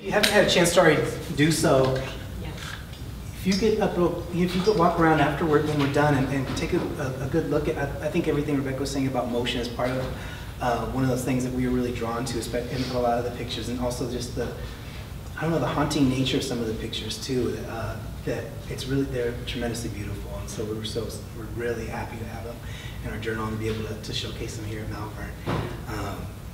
If you haven't had a chance to already do so, if you get if you could walk around afterward when we're done and take a good look at, I think everything Rebecca was saying about motion is part of one of those things that we were really drawn to, especially in a lot of the pictures, and also just the, I don't know, the haunting nature of some of the pictures too. That it's really, they're tremendously beautiful, and so we're really happy to have them in our journal and be able to showcase them here at Malvern.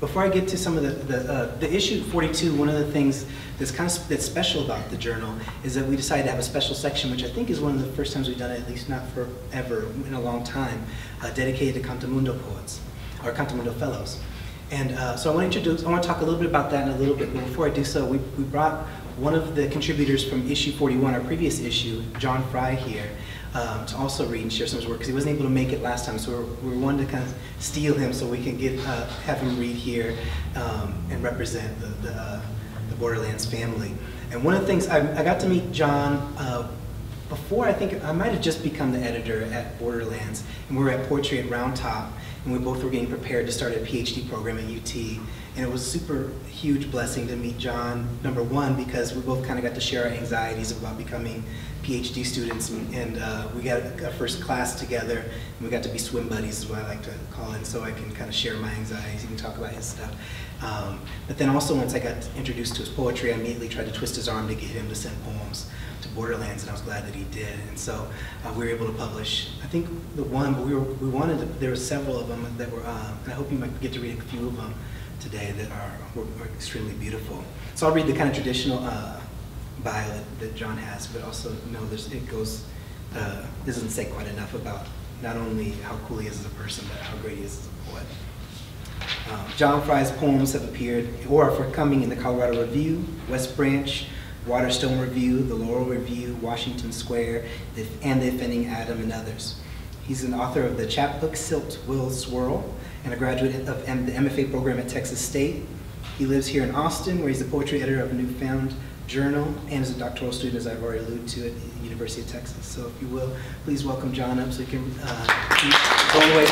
Before I get to some of the issue 42, one of the things that's special about the journal is that we decided to have a special section, which I think is one of the first times we've done it, at least not forever, in a long time, dedicated to Cantamundo poets, or Cantamundo fellows. And so I want to talk a little bit about that in a little bit, but before I do so, we brought one of the contributors from issue 41, our previous issue, John Fry here, to also read and share some of his work, because he wasn't able to make it last time, so we wanted to kind of steal him so we can have him read here and represent the Borderlands family. And one of the things, I got to meet John before, I think I might have just become the editor at Borderlands, and we were at Poetry at Round Top, and we both were getting prepared to start a PhD program at UT. And it was a super huge blessing to meet John, number one, because we both kind of got to share our anxieties about becoming PhD students, and we got a first class together, and we got to be swim buddies, is what I like to call it, so I can kind of share my anxieties, he can talk about his stuff. But then also once I got introduced to his poetry, I immediately tried to twist his arm to get him to send poems to Borderlands, and I was glad that he did. And so we were able to publish, I think the one, but we wanted to, there were several of them that were, and I hope you might get to read a few of them today that were extremely beautiful. So I'll read the kind of traditional bio that John has, but also it doesn't say quite enough about not only how cool he is as a person, but how great he is as a poet. John Fry's poems have appeared or are forthcoming in the Colorado Review, West Branch, Waterstone Review, the Laurel Review, Washington Square, and The Offending Adam, and others. He's an author of the chapbook Silt Will Swirl, and a graduate of the MFA program at Texas State. He lives here in Austin, where he's the poetry editor of Newfound Journal, and is a doctoral student, as I've already alluded to, at the University of Texas. So if you will, please welcome John up so he can go away.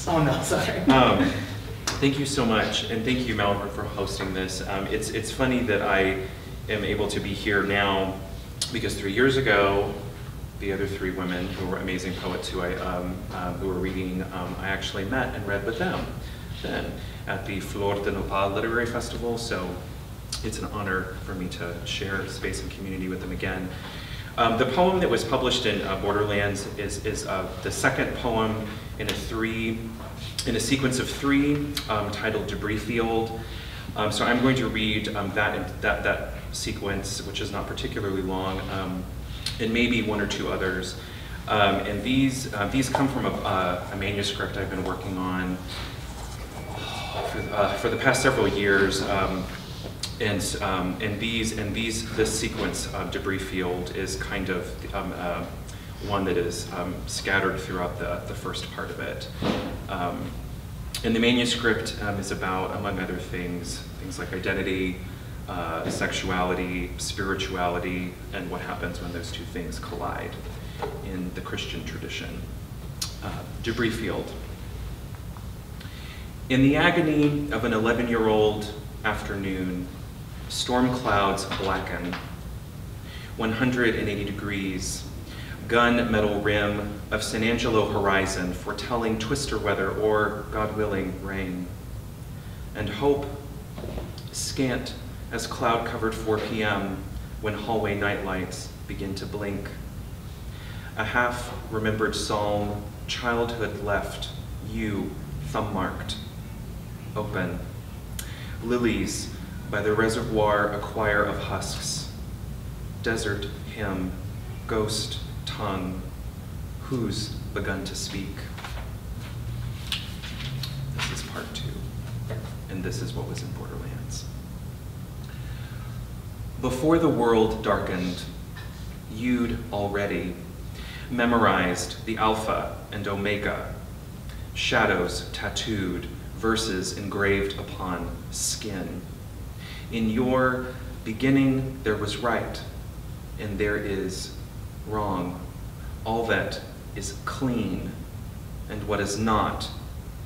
Oh no, sorry. Thank you so much, and thank you, Malvern, for hosting this. It's funny that I am able to be here now, because 3 years ago, the other three women who were amazing poets who were reading, I actually met and read with them then at the Flor de Nopal Literary Festival, so it's an honor for me to share space and community with them again. The poem that was published in Borderlands is the second poem in a sequence of three titled Debris Field. So I'm going to read that sequence, which is not particularly long, and maybe one or two others. And these come from a manuscript I've been working on for the past several years. This sequence of Debris Field is kind of one that is scattered throughout the first part of it. And the manuscript is about, among other things like identity, sexuality, spirituality, and what happens when those two things collide in the Christian tradition. Debris Field. In the agony of an 11-year-old afternoon, storm clouds blacken, 180 degrees, gun-metal rim of San Angelo horizon foretelling twister weather or, God willing, rain. And hope, scant as cloud-covered 4 p.m. when hallway nightlights begin to blink. A half-remembered psalm, childhood left, you thumb-marked, open. Lilies by the reservoir, a choir of husks. Desert hymn, ghost tongue, who's begun to speak. This is part 2, and this is what was in Borderlands. Before the world darkened, you'd already memorized the Alpha and Omega, shadows tattooed, verses engraved upon skin. In your beginning there was right, and there is wrong. All that is clean, and what is not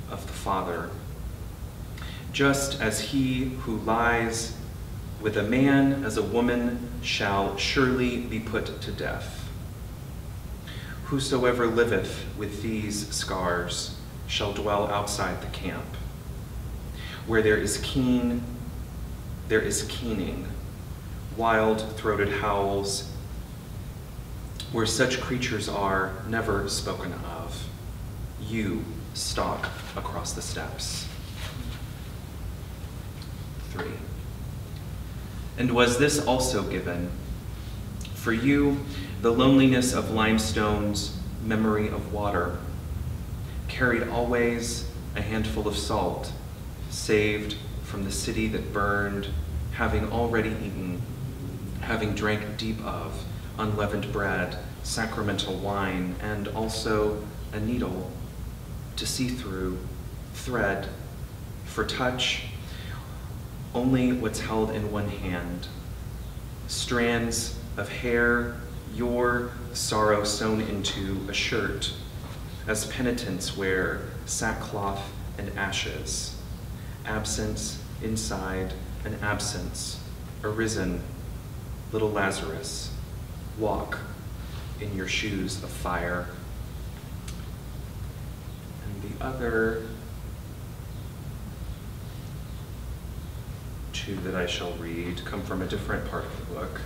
of the Father. just as he who lies with a man as a woman shall surely be put to death. Whosoever liveth with these scars shall dwell outside the camp. Where there is keening, wild-throated howls. Where such creatures are never spoken of, you stalk across the steppes. 3. And was this also given? For you, the loneliness of limestone's memory of water, carried always a handful of salt, saved from the city that burned, having already eaten, having drank deep of unleavened bread, sacramental wine, and also a needle to see through, thread, for touch, only what's held in one hand, strands of hair, your sorrow sewn into a shirt, as penitents wear sackcloth and ashes, absence inside an absence, arisen, little Lazarus, walk in your shoes of fire. And the other two that I shall read come from a different part of the book,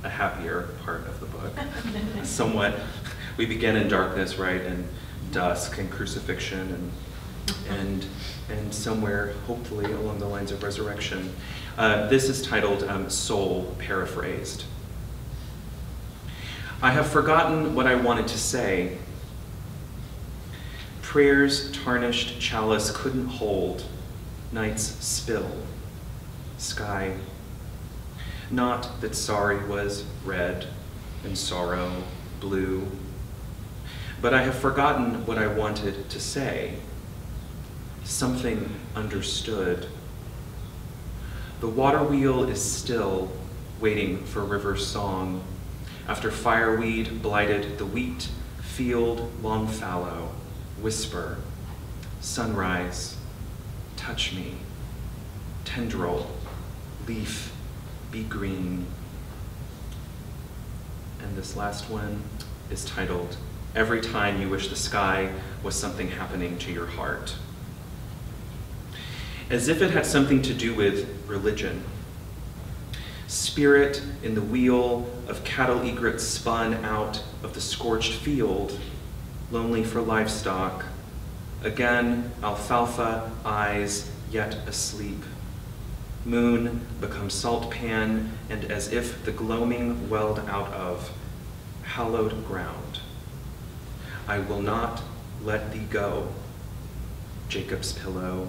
a happier part of the book. Somewhat, we begin in darkness, right, and dusk and crucifixion and somewhere, hopefully, along the lines of resurrection. This is titled Soul Paraphrased. I have forgotten what I wanted to say. Prayer's tarnished chalice couldn't hold night's spill, sky. Not that sorry was red and sorrow blue, but I have forgotten what I wanted to say. Something understood. The water wheel is still waiting for river song. After fireweed blighted the wheat, field long fallow, whisper, sunrise, touch me, tendril, leaf, be green. And this last one is titled, Every Time You Wish the Sky Was Something Happening to Your Heart. As if it had something to do with religion. Spirit in the wheel of cattle egrets spun out of the scorched field, lonely for livestock. Again, alfalfa eyes yet asleep. Moon becomes salt pan, and as if the gloaming welled out of hallowed ground. I will not let thee go, Jacob's pillow,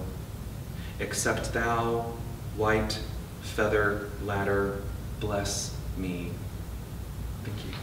except thou, white feather ladder, bless me. Thank you.